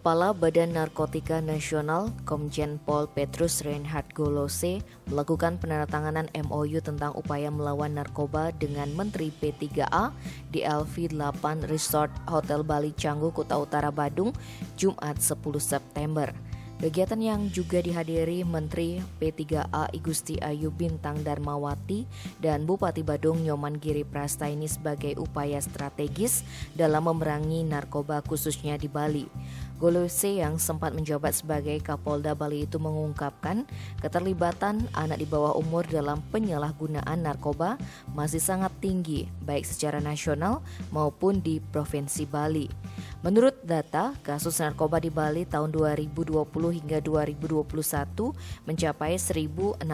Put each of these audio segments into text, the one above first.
Kepala Badan Narkotika Nasional Komjen Pol Petrus Reinhard Golose melakukan penandatanganan MOU tentang upaya melawan narkoba dengan Menteri P3A di LV8 Resort Hotel Bali Canggu, Kuta Utara, Badung, Jumat 10 September. Kegiatan yang juga dihadiri Menteri P3A Igusti Ayu Bintang Darmawati dan Bupati Badung Nyoman Giri Prastaini sebagai upaya strategis dalam memerangi narkoba khususnya di Bali. Golose yang sempat menjabat sebagai Kapolda Bali itu mengungkapkan keterlibatan anak di bawah umur dalam penyalahgunaan narkoba masih sangat tinggi baik secara nasional maupun di Provinsi Bali. Menurut data, kasus narkoba di Bali tahun 2020 hingga 2021 mencapai 1.699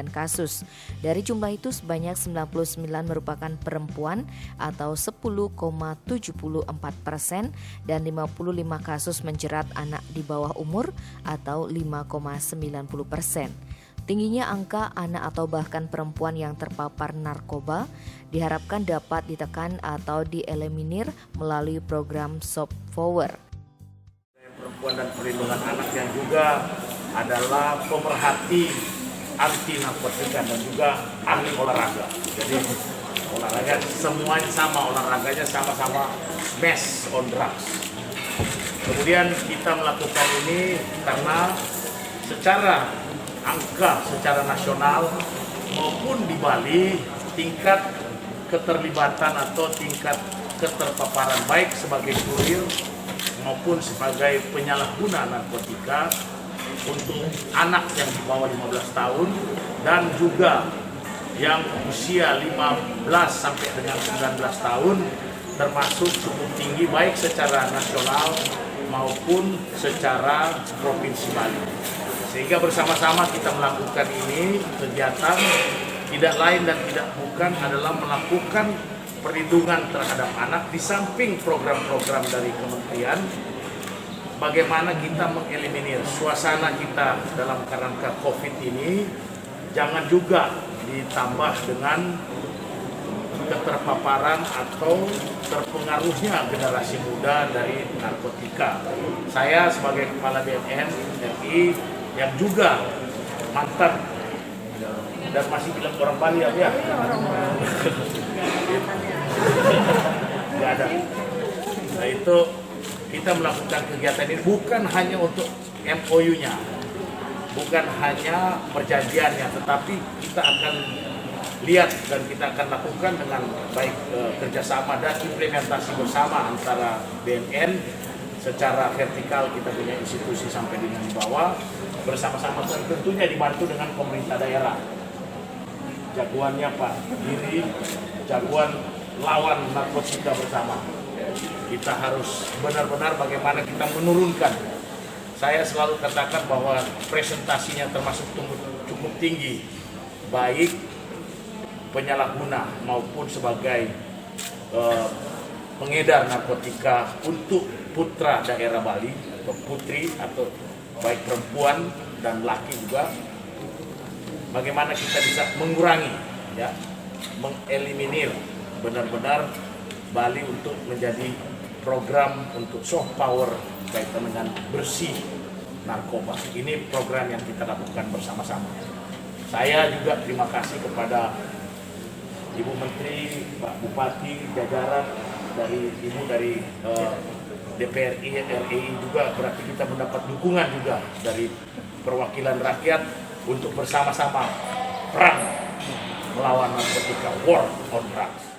kasus. Dari jumlah itu sebanyak 99 merupakan perempuan atau 10,74% dan 55 kasus menjerat anak di bawah umur atau 5,90%. Tingginya angka anak atau bahkan perempuan yang terpapar narkoba diharapkan dapat ditekan atau dieliminir melalui program Soft Power. Perempuan dan perlindungan anak yang juga adalah pemerhati anti narkotika dan juga ahli olahraga. Jadi olahraga semuanya sama, olahraganya sama-sama smash on drugs. Kemudian kita melakukan ini karena secara angka secara nasional maupun di Bali tingkat keterlibatan atau tingkat keterpaparan baik sebagai kurir maupun sebagai penyalahguna narkotika untuk anak yang di bawah 15 tahun dan juga yang usia 15 sampai dengan 19 tahun termasuk cukup tinggi baik secara nasional maupun secara Provinsi Bali. Sehingga bersama-sama kita melakukan ini kegiatan tidak lain dan tidak bukan adalah melakukan perlindungan terhadap anak di samping program-program dari kementerian. Bagaimana kita mengeliminir suasana kita dalam kerangka COVID ini jangan juga ditambah dengan keterpaparan atau terpengaruhnya generasi muda dari narkotika. Saya sebagai Kepala BNN RI yang juga mantan dan masih bilang orang Bali ya. Nggak ada. Nah itu kita melakukan kegiatan ini bukan hanya untuk MOU-nya, bukan hanya perjanjiannya, tetapi kita akan lihat dan kita akan lakukan dengan baik kerjasama dan implementasi bersama antara BNN secara vertikal kita punya institusi sampai dengan di bawah bersama-sama tentunya dibantu dengan pemerintah daerah. Jagoannya Pak Giri, jagoan lawan narkotika bersama. Kita harus benar-benar bagaimana kita menurunkan. Saya selalu katakan bahwa presentasinya termasuk cukup tinggi, baik penyalahguna maupun sebagai pengedar narkotika untuk putra daerah Bali atau putri atau baik perempuan dan laki juga. Bagaimana kita bisa mengurangi, ya, mengeliminir benar-benar Bali untuk menjadi program untuk soft power kaitan dengan bersih narkoba. Ini program yang kita lakukan bersama-sama. Saya juga terima kasih kepada Ibu Menteri, Pak Bupati, jajaran dari DPR RI juga berarti kita mendapat dukungan juga dari perwakilan rakyat untuk bersama-sama perang melawan narkotika, war on drugs.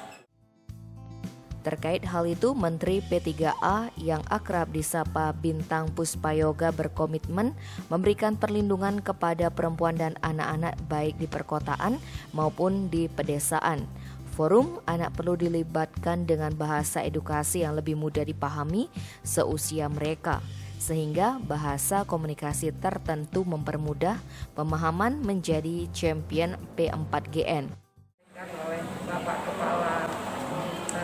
Terkait hal itu, Menteri P3A yang akrab disapa Bintang Puspayoga berkomitmen memberikan perlindungan kepada perempuan dan anak-anak baik di perkotaan maupun di pedesaan. Forum anak perlu dilibatkan dengan bahasa edukasi yang lebih mudah dipahami seusia mereka, sehingga bahasa komunikasi tertentu mempermudah pemahaman menjadi champion P4GN. Oleh Bapak Kepala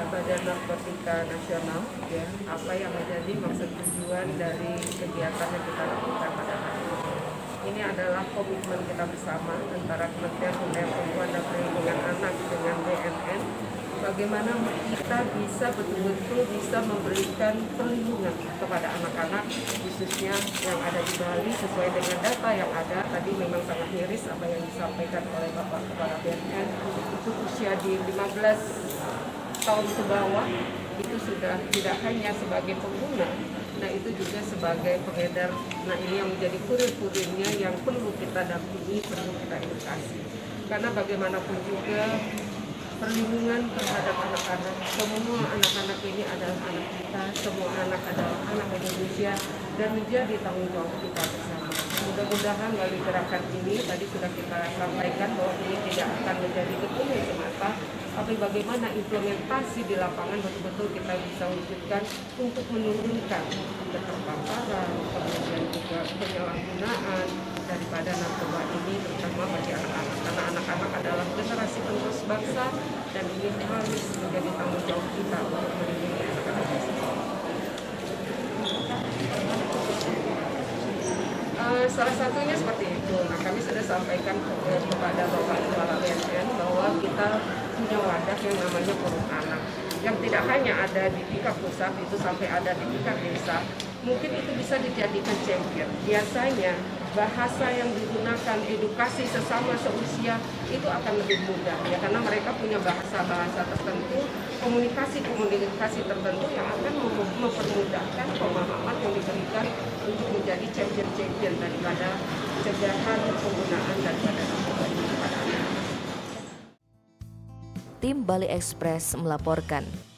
Badan Narkotika Nasional, ya, apa yang menjadi maksud tujuan dari kegiatan yang kita lakukan pada hari ini. Ini adalah komitmen kita bersama antara Kementerian Pemberdayaan Perempuan dan Perlindungan Anak dengan BNN bagaimana kita bisa betul-betul bisa memberikan perlindungan kepada anak-anak khususnya yang ada di Bali sesuai dengan data yang ada. Tadi memang sangat miris apa yang disampaikan oleh Bapak Kepala BNN, itu usia di 15 tahun ke bawah itu sudah tidak hanya sebagai pengguna, nah itu juga sebagai pengedar. Nah ini yang menjadi kurir-kurirnya yang perlu kita dampingi, perlu kita edukasi. Karena bagaimanapun juga perlindungan terhadap anak-anak, semua anak-anak ini adalah anak kita, semua anak adalah anak Indonesia dan menjadi tanggung jawab kita bersama. Mudah-mudahan melalui gerakan ini tadi sudah kita sampaikan bahwa ini tidak akan menjadi dokumen semata, tapi bagaimana implementasi di lapangan betul-betul kita bisa wujudkan untuk menurunkan keterpaparan, kemudian juga penyalahgunaan daripada narkoba ini terutama bagi anak-anak. Karena anak-anak adalah generasi penerus bangsa dan ini harus menjadi tanggung jawab kita untuk melindungi anak-anak bangsa. Salah satunya seperti itu. Nah, kami sudah sampaikan kepada Bapak Kepala BNN bahwa kita punya wadah yang namanya forum anak, yang tidak hanya ada di tingkat pusat, itu sampai ada di tingkat desa. Mungkin itu bisa dijadikan champion. Biasanya bahasa yang digunakan, edukasi sesama seusia itu akan lebih mudah ya, karena mereka punya bahasa-bahasa tertentu, komunikasi tertentu yang akan mempermudahkan pemahaman yang diberikan untuk menjadi champion daripada pencegahan penggunaan daripada narkoba ini kepada anak. Tim Bali Express melaporkan.